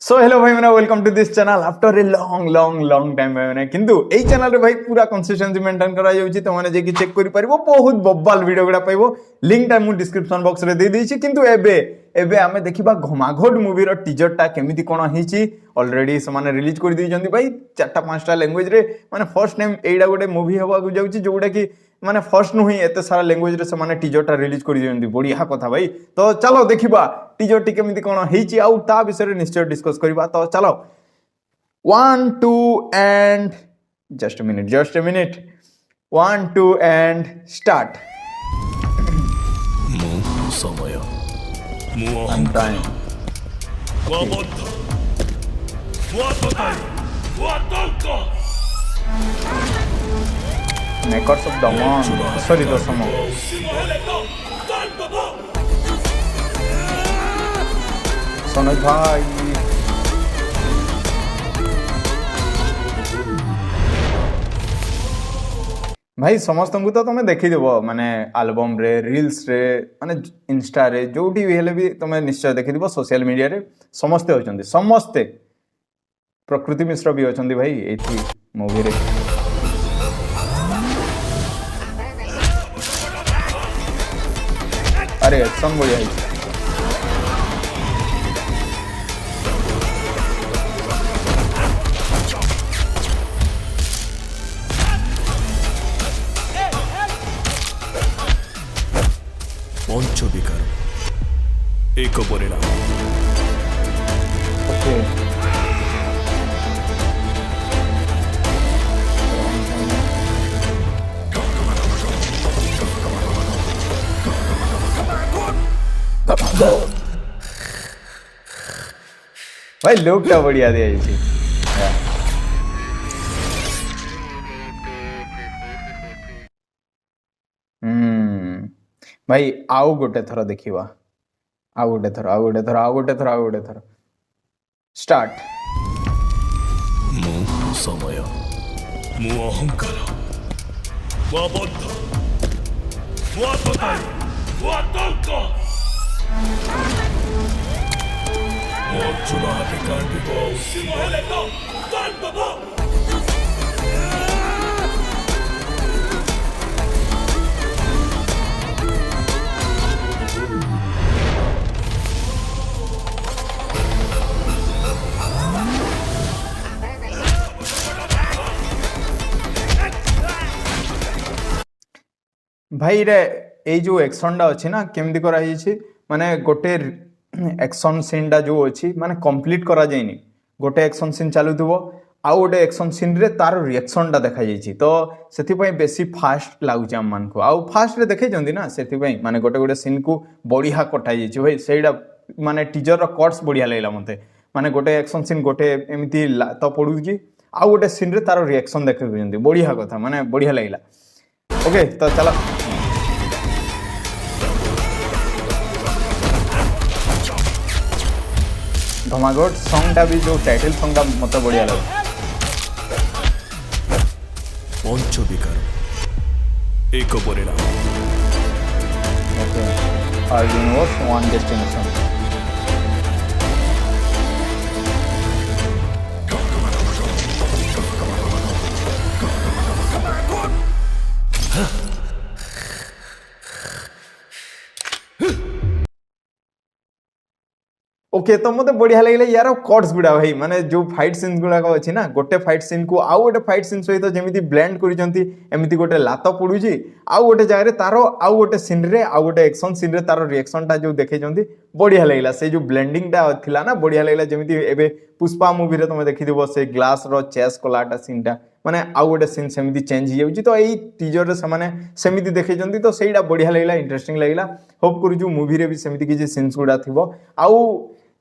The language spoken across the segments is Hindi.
सो हेलो भाई मैंने welcome to this channel after a long long long time भाई मैंने किंतु एई चैनल रे भाई पूरा कंसिस्टेंसी मेंटेन करा जाउची तो माने जे कि चेक करि परिबो बहुत बब्बाल वीडियो गुडा पाइबो लिंक टा मु डिस्क्रिप्शन बॉक्स रे दे देछि किंतु एबे एबे आमे देखिबा घमाघोट मूवी रो टीजर टा केमिति कोन हिची ऑलरेडी समाने रिलीज कर दी जंदी भाई चारटा पांचटा लैंग्वेज रे माने फर्स्ट टाइम एइडा गोटे मूवी हवा को जाउची जोडा कि माने फर्स्ट नु ही एते सारा लैंग्वेज रे समाने टीजर टा रिलीज कर दियंदी बढ़िया कथा भाई तो चलो देखिबा टीजर टी केमिति कोन हिची आउ ता विषय रे निश्चय डिस्कस करबा तो चलो 1 2 and just a minute 1 2 and start समय time makers of Daman sorry दशम सोनज भाई भाई समस्त को तो तुम्हें देखी देव माने एल्बम रे रील्स रे माने इंस्टा रे जोटी भी हेले भी तुम्हें निश्चय देखी देव सोशल मीडिया रे समस्ते होचंदी समस्ते प्रकृति मिश्र भी होचंदी भाई एथी मूवी रे अरे एक्शन बढ़िया है पंच विकार एक परिणाम ओके भाई लोग क्या बढ़िया दिया जी भाई आउ गोटे थर देखिवा आउ गोटे थर स्टार्ट मु समय मु अहंकार मु बद्ध मु आतताई मु आतंक मु अर्जुन अधिकांडिको सिंहले तो तांडव भाई रे ए जो एक्शन टा अच्छी ना केमती करा माने गोटे एक्शन सीन टा जो अच्छी माने कंप्लीट करा जाइनी गोटे एक्शन सीन चालू थो आउ गोटे एक्शन सीन रे तार रिएक्शन टा देखा जाइए तो से बेसी फास्ट लगुच आम मान को आउ फास्ट रे देखे ना से माने गोटे गोटे सीन को बढ़िया कटा जाइए भाई सेटा माने टीजर रो कट्स बढ़िया लगला मते माने गोटे एक्शन सीन गोटे एमती तो पड़ुची आउ गोटे सीन रे तार रिएक्शन देखा बढ़िया कथा माने बढ़िया लगला ओके तो चलो धमागोट सॉन्ग टा भी जो टाइटल सॉन्ग टा मत बढ़िया लगे पंच विकार एक परिणाम okay our universe one destination okay तो मत बढ़िया लगे यार कट्स गुड़ा भाई माने जो फाइट सीन गुड़ाक अच्छी ना गोटे फाइट सीन को आउ गोटे फाइट सीन सहित जमी ब्लेंड करमती गोटे लात पड़ुची आउ गोटे जगह तार आउ गोटे सीन रे आउ गोटे एक्शन सीन रे तार रिएक्शन टा जो देखे बढ़िया लगला से जो ब्लेंडिंग टा थिला ना बढ़िया लगला जमी एबे पुष्पा मूवी रे तुम देखिथिबो से ग्लास रो चेस कोलाटा सीन टा माने आउ गोटे सीन सेमती चेंज हो जाउची तो एई टीजर रे समाने सेमती देखे तो सेटा बढ़िया लगला इंटरेस्टिंग लगला होप करू मूवी रे भी सेमती किछि सीन्स गुडा थिबो आउ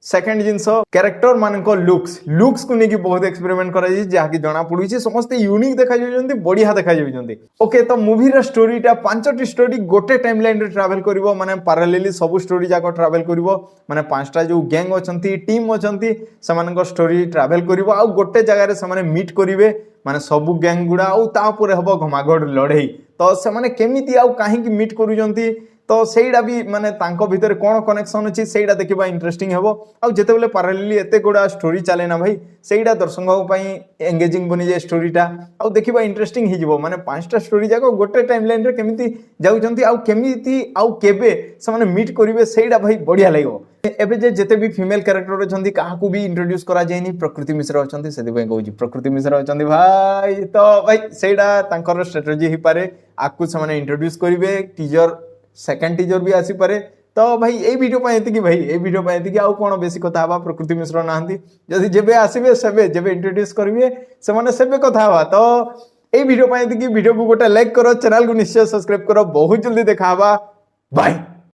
सेकेंड जिनस कैरेक्टर मान लुक्स को लेकिन बहुत एक्सपेरिमेंट करा जहाँकि जना पड़ी समस्त यूनिक देखा जाउछन्ती बढ़िया देखा जाउछन्ती ओके तो मूवी रा स्टोरीटा पांचटी स्टोरी गोटे टाइमलाइन रे ट्रैवल करिवो माने पैरेलली सब स्टोरी जाको ट्रैवल करिवो माने पांचटा जो गैंग अछन्ती टीम अछन्ती समानक स्टोरी ट्रैवल करिवो आ गोटे जगह रे समाने मीट करिवे माने सब गैंग गुडा आ तापर हबो घमाघोड़ लड़ाई तो से माने केमिति आ काहे की मीट करूजंती तो सेटा भी माने तांको भितर कोन कनेक्शन अछि सेटा देखिबा इंटरेस्टिंग हेबो आ जेतेबेले पैरेलली एते गोडा स्टोरी चले ना भाई सेटा दर्शक पई एंगेजिंग बनी जे स्टोरीटा आ देखिबा इंटरेस्टिंग हि जिवो माने पांचटा स्टोरी जाको गोटे टाइमलाइन रे केमिति जाउचंती आ केमिति आ केबे से माने मीट करिवे सेटा भाई बढ़िया लागो एबे जे जेते भी फीमेल कैरेक्टर अछंती काहाकू भी इंट्रोड्यूस करा जायनी प्रकृति मिश्र अछंती सेति पई कहूची प्रकृति मिश्र अछंती भाई तो भाई सेटा तांकर स्ट्रेटजी हि पारे आकू से माने इंट्रोड्यूस करिवे टीजर सेकंड टीजर भी आसी पारे तो भाई ए वीडियो पाए एतिकी भाई ए वीडियो पाए एतिकी आउ कोन बेसी कथा हवा प्रकृति मिश्र नाहंती जदि जेबे आसीबे सेबे जेबे इंट्रोड्यूस करिवे से माने सेबे कथा हवा तो ए वीडियो पाए एतिकी वीडियो को गोटे लाइक करो चैनल को निश्चय सब्सक्राइब करो बहुत जल्दी देखा हवा बाय।